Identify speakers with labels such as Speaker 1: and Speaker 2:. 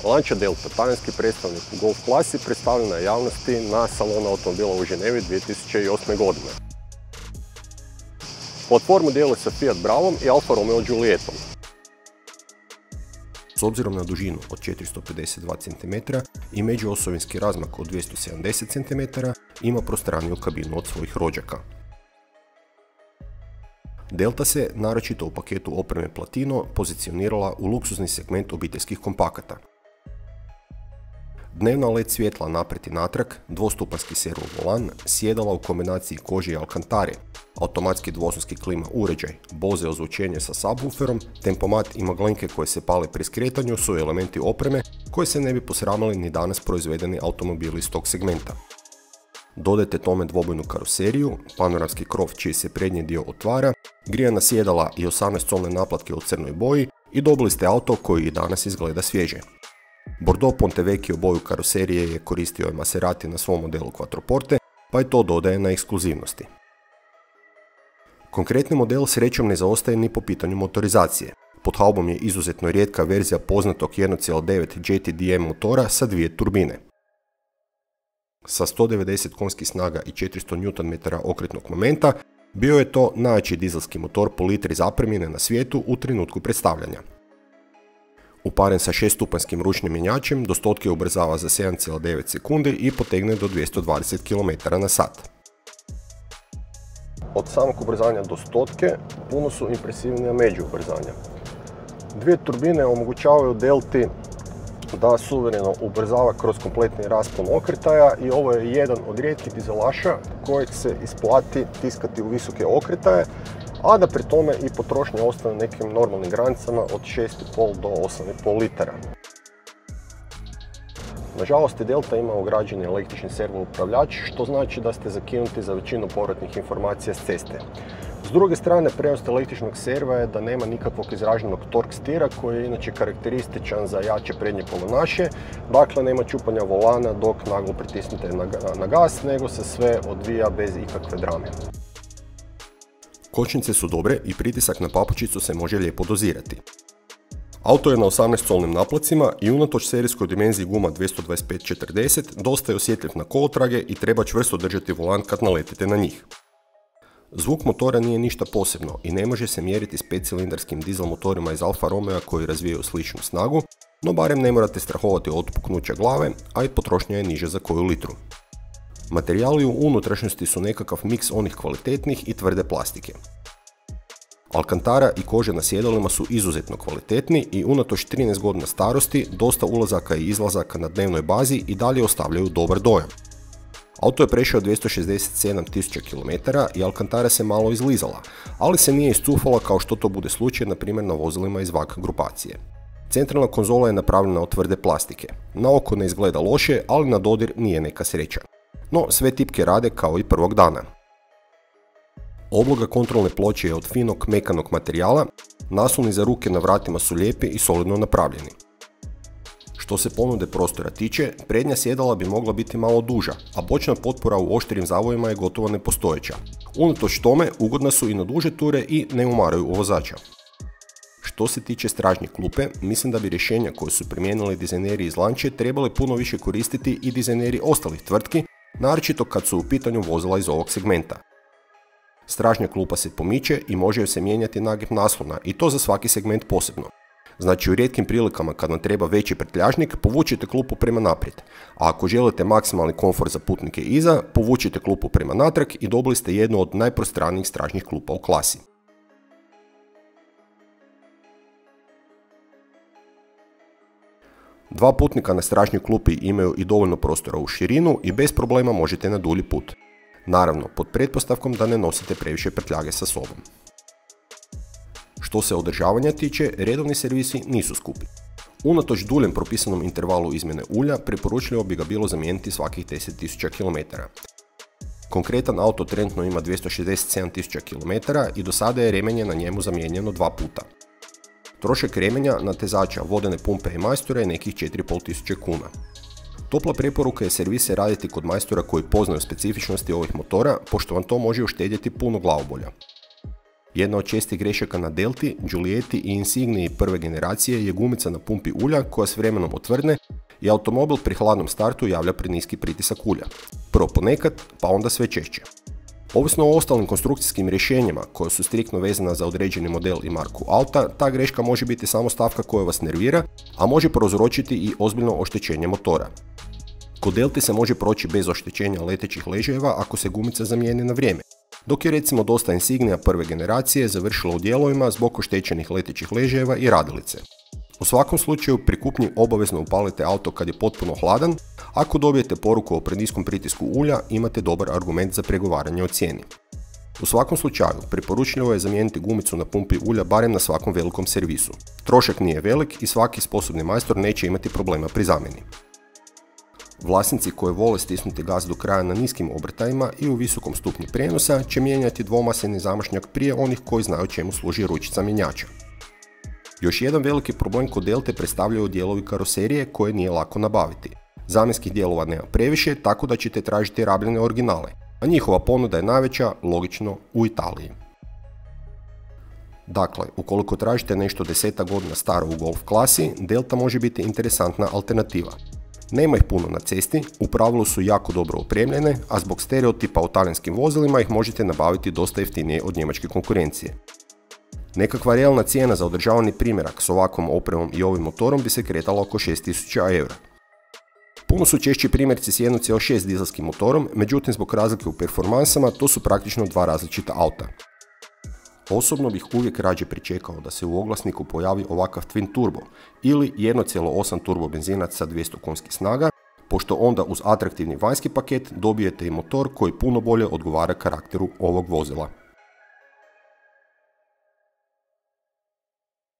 Speaker 1: Lancia Delta, talijanski predstavnik u Golf klasi, predstavljena je javnosti na salonu automobila u Ženevi 2008. godine. Platformu dijeli sa Fiat Bravom i Alfa Romeo Giulietom. S obzirom na dužinu od 452 cm i međuosovinski razmak od 270 cm, ima prostraniju kabinu od svojih rođaka. Delta se, naročito u paketu opreme Platino, pozicionirala u luksuzni segment obiteljskih kompakata. Dnevna LED svjetla naprijed i natrag, dvostupanjski servo volan, sjedala u kombinaciji kože i alkantare, automatski dvosonski klima uređaj, Bose ozvučenje sa subwooferom, tempomat i maglenke koje se pale pri skretanju su elementi opreme koje se ne bi posramili ni danas proizvedeni automobili iz tog segmenta. Dodajte tome dvobojnu karoseriju, panoramski krov čiji se prednji dio otvara, grijana sjedala i 18-colne naplatke u crnoj boji i dobili ste auto koji i danas izgleda svježe. Bordeaux Ponte Vecchio boju karoserije je koristio Maserati na svom modelu Quattroporte, pa i to dodaje na ekskluzivnosti. Konkretni model srećom ne zaostaje ni po pitanju motorizacije. Pod haubom je izuzetno rijetka verzija poznatog 1.9 GT-DM motora sa dvije turbine. Sa 190 konjskih snaga i 400 Nm okretnog momenta, bio je to najjači dizelski motor po litri zapremnine na svijetu u trenutku predstavljanja. Uparen sa 6-stupanjskim ručnim mjenjačem, do stotke ubrzava za 7,9 sekundi i potegne do 220 km/h. Od samog ubrzanja do stotke puno su impresivnija među ubrzanja. Dvije turbine omogućavaju Delti da suvereno ubrzava kroz kompletni raspon okretaja i ovo je jedan od rijetkih dizelaša kojeg se isplati tiskati u visoke okretaje, a da pri tome i potrošnja ostane nekim normalnim granicama od 6,5 do 8,5 litara. Nažalost, Delta ima ugrađeni električni servo upravljač, što znači da ste zakinuti za većinu povratnih informacija s ceste. S druge strane, prednost električnog serva je da nema nikakvog izraženog torque stira koji je inače karakterističan za jače prednje polonaše, dakle nema čupanja volana dok naglo pritisnete na gas, nego se sve odvija bez ikakve drame. Kočnice su dobre i pritisak na papučicu se može lijepo dozirati. Auto je na 18-colnim naplacima i unatoč serijskoj dimenziji guma 225/40 dosta je osjetljiv na kolotrage i treba čvrsto držati volan kad naletite na njih. Zvuk motora nije ništa posebno i ne može se mjeriti s 5-cilindarskim dizel motorima iz Alfa Romeo koji razvijaju sličnu snagu, no barem ne morate strahovati od puknuća glave, a i potrošnja je niža za koju litru. Materijali u unutrašnjosti su nekakav miks onih kvalitetnih i tvrde plastike. Alkantara i kože na sjedalima su izuzetno kvalitetni i unatoč 13 godina starosti, dosta ulazaka i izlazaka na dnevnoj bazi i dalje ostavljaju dobar dojam. Auto je prešao 267.000 km i Alcantara se malo izlizala, ali se nije iscufala kao što to bude slučaj na primjer na vozilima iz VAG grupacije. Centralna konzola je napravljena od tvrde plastike. Na oko ne izgleda loše, ali na dodir nije neka sreća. No, sve tipke rade kao i prvog dana. Obloga kontrolne ploče je od finog, mekanog materijala, nasloni za ruke na vratima su lijepi i solidno napravljeni. Što se ponude prostora tiče, prednja sjedala bi mogla biti malo duža, a bočna potpora u oštrim zavojima je gotovo nepostojeća. Unatoč tome, ugodna su i na duže ture i ne umaraju vozača. Što se tiče stražnje klupe, mislim da bi rješenja koje su primijenili dizajneri iz Lancia trebali puno više koristiti i dizajneri ostalih tvrtki, naročito kad su u pitanju vozila iz ovog segmenta. Stražnja klupa se pomiče i može joj se mijenjati nagib naslona i to za svaki segment posebno. Znači u rijetkim prilikama kad vam treba veći prtljažnik, povučite klupu prema naprijed, a ako želite maksimalni komfort za putnike iza, povučite klupu prema natrag i dobili ste jednu od najprostranijih stražnjih klupa u klasi. Dva putnika na stražnjoj klupi imaju i dovoljno prostora u širinu i bez problema možete na dulji put. Naravno, pod pretpostavkom da ne nosite previše prtljage sa sobom. Što se održavanja tiče, redovni servisi nisu skupi. Unatoč duljem propisanom intervalu izmjene ulja, preporučljivo bi ga bilo zamijeniti svakih 10.000 km. Konkretan auto trenutno ima 267.000 km i do sada je remenje na njemu zamijenjeno 2 puta. Trošak remenja, natezača, vodene pumpe i majstora je nekih 4.500 kuna. Topla preporuka je servise raditi kod majstora koji poznaju specifičnosti ovih motora, pošto vam to može uštedjeti puno glavobolja. Jedna od čestih grešaka na Delti, Giulieti i Insignii prve generacije je gumica na pumpi ulja koja s vremenom otvrdne i automobil pri hladnom startu javlja preniski pritisak ulja. Prvo ponekad, pa onda sve češće. Ovisno o ostalim konstrukcijskim rješenjima koja su striktno vezana za određeni model i marku auta, ta greška može biti samo stavka koja vas nervira, a može prouzročiti i ozbiljno oštećenje motora. Kod Delti se može proći bez oštećenja letećih ležajeva ako se gumica zamijeni na vrijeme, dok je recimo dosta Insignija prve generacije završila u dijelovima zbog oštećenih letećih ležajeva i radilice. U svakom slučaju pri kupnji obavezno upalite auto kad je potpuno hladan. Ako dobijete poruku o preniskom pritisku ulja, imate dobar argument za pregovaranje o cijeni. U svakom slučaju, preporučljivo je zamijeniti gumicu na pumpi ulja barem na svakom velikom servisu. Trošak nije velik i svaki sposobni majstor neće imati problema pri zamjeni. Vlasnici koji vole stisnuti gas do kraja na niskim obrtajima i u visokom stupnju prijenosa će mijenjati dvomaseni zamašnjak prije onih koji znaju čemu služi ručica mjenjača. Još jedan veliki problem kod Delte predstavljaju dijelovi karoserije koje nije lako nabaviti. Zamjenskih dijelova nema previše, tako da ćete tražiti rabljene originale, a njihova ponuda je najveća, logično, u Italiji. Dakle, ukoliko tražite nešto 10 godina staro u Golf klasi, Delta može biti interesantna alternativa. Nema ih puno na cesti, u pravilu su jako dobro opremljene, a zbog stereotipa u talijanskim vozilima ih možete nabaviti dosta jeftinije od njemačke konkurencije. Nekakva realna cijena za održavani primjerak s ovakvom opremom i ovim motorom bi se kretala oko 6000 eura. Puno su češći primjerci s 1.6 dizelskim motorom, međutim zbog razlike u performansama to su praktično dva različita auta. Osobno bih uvijek rađe pričekao da se u oglasniku pojavi ovakav Twin Turbo ili 1.8 turbo benzinac sa 200 konjskih snaga, pošto onda uz atraktivni vanjski paket dobijete i motor koji puno bolje odgovara karakteru ovog vozila.